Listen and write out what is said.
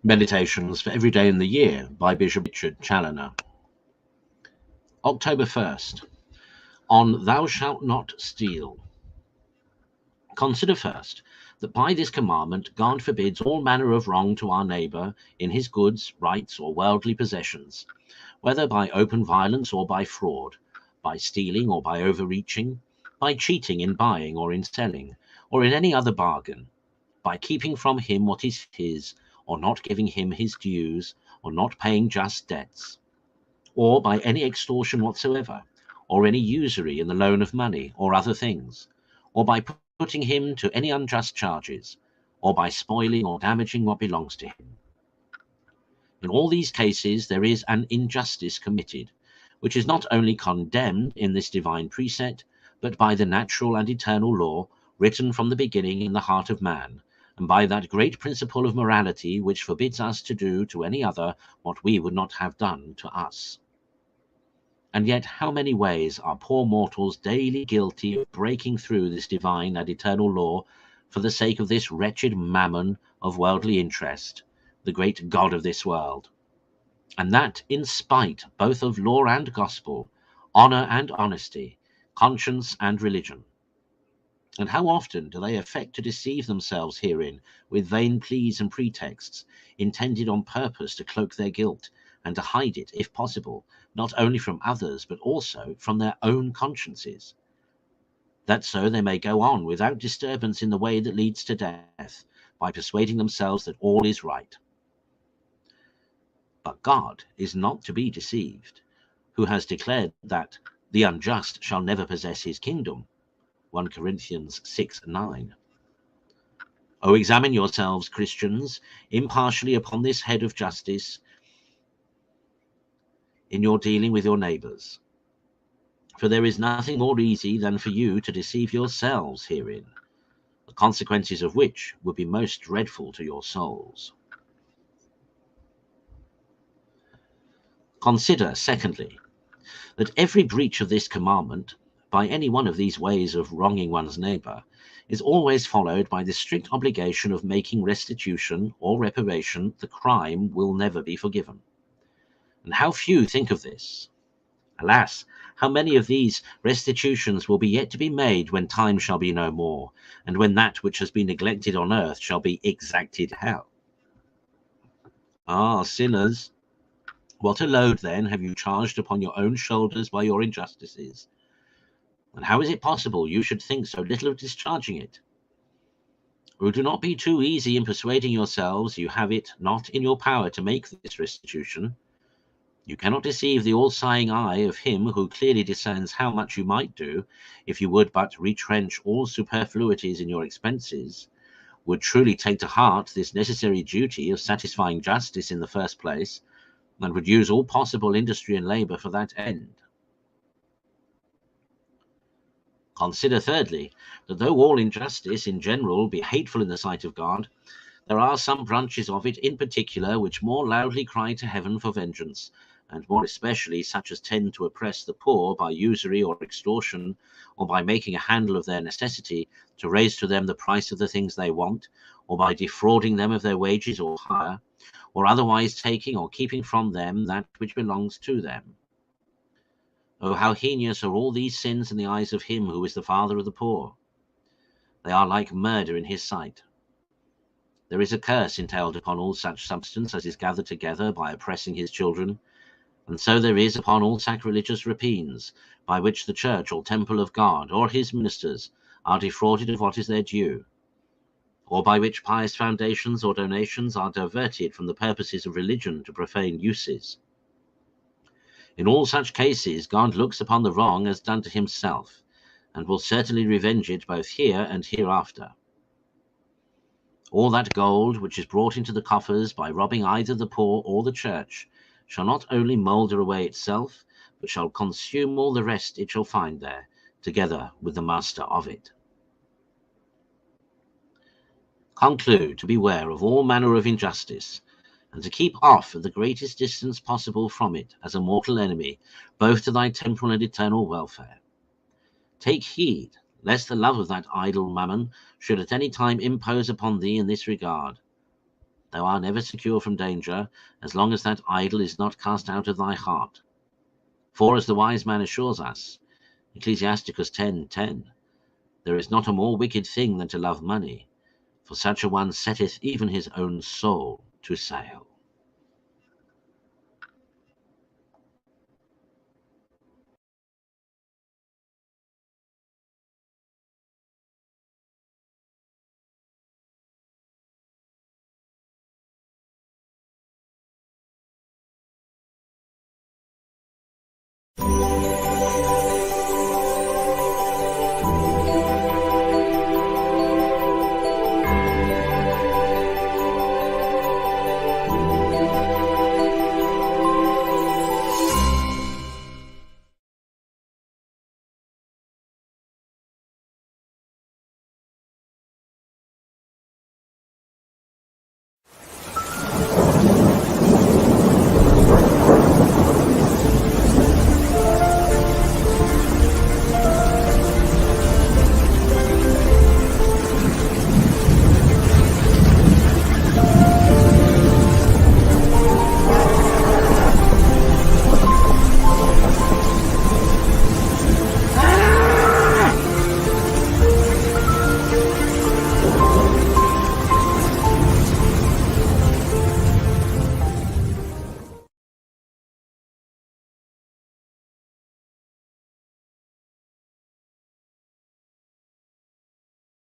Meditations for Every Day in the Year by Bishop Richard Challoner. October 1st, on Thou shalt not steal. Consider first that by this commandment God forbids all manner of wrong to our neighbour in his goods, rights, or worldly possessions, whether by open violence or by fraud, by stealing or by overreaching, by cheating in buying or in selling, or in any other bargain, by keeping from him what is his, or not giving him his dues, or not paying just debts, or by any extortion whatsoever, or any usury in the loan of money or other things, or by putting him to any unjust charges, or by spoiling or damaging what belongs to him. In all these cases there is an injustice committed, which is not only condemned in this divine precept, but by the natural and eternal law written from the beginning in the heart of man, and by that great principle of morality which forbids us to do to any other what we would not have done to us. And yet how many ways are poor mortals daily guilty of breaking through this divine and eternal law for the sake of this wretched mammon of worldly interest, the great God of this world, and that in spite both of law and gospel, honour and honesty, conscience and religion. And how often do they affect to deceive themselves herein with vain pleas and pretexts, intended on purpose to cloak their guilt, and to hide it, if possible, not only from others, but also from their own consciences, that so they may go on without disturbance in the way that leads to death, by persuading themselves that all is right. But God is not to be deceived, who has declared that the unjust shall never possess his kingdom, 1 Corinthians 6:9. O examine yourselves, Christians, impartially upon this head of justice in your dealing with your neighbours. For there is nothing more easy than for you to deceive yourselves herein, the consequences of which would be most dreadful to your souls. Consider, secondly, that every breach of this commandment, by any one of these ways of wronging one's neighbour, is always followed by the strict obligation of making restitution or reparation. The crime will never be forgiven. And how few think of this! Alas, how many of these restitutions will be yet to be made when time shall be no more, and when that which has been neglected on earth shall be exacted hell? Ah, sinners, what a load then have you charged upon your own shoulders by your injustices? And how is it possible you should think so little of discharging it? Oh, do not be too easy in persuading yourselves you have it not in your power to make this restitution. You cannot deceive the all-seeing eye of him who clearly discerns how much you might do, if you would but retrench all superfluities in your expenses, would truly take to heart this necessary duty of satisfying justice in the first place, and would use all possible industry and labour for that end. Consider, thirdly, that though all injustice in general be hateful in the sight of God, there are some branches of it in particular which more loudly cry to heaven for vengeance, and more especially such as tend to oppress the poor by usury or extortion, or by making a handle of their necessity to raise to them the price of the things they want, or by defrauding them of their wages or hire, or otherwise taking or keeping from them that which belongs to them. Oh, how heinous are all these sins in the eyes of him who is the father of the poor! They are like murder in his sight. There is a curse entailed upon all such substance as is gathered together by oppressing his children, and so there is upon all sacrilegious rapines, by which the church or temple of God or his ministers are defrauded of what is their due, or by which pious foundations or donations are diverted from the purposes of religion to profane uses. In all such cases, God looks upon the wrong as done to himself, and will certainly revenge it both here and hereafter. All that gold which is brought into the coffers by robbing either the poor or the church shall not only moulder away itself, but shall consume all the rest it shall find there, together with the master of it. Conclude to beware of all manner of injustice, and to keep off at the greatest distance possible from it as a mortal enemy, both to thy temporal and eternal welfare. Take heed lest the love of that idle mammon should at any time impose upon thee in this regard. Thou art never secure from danger, as long as that idol is not cast out of thy heart. For, as the wise man assures us, Ecclesiasticus 10:10, there is not a more wicked thing than to love money, for such a one setteth even his own soul to sale.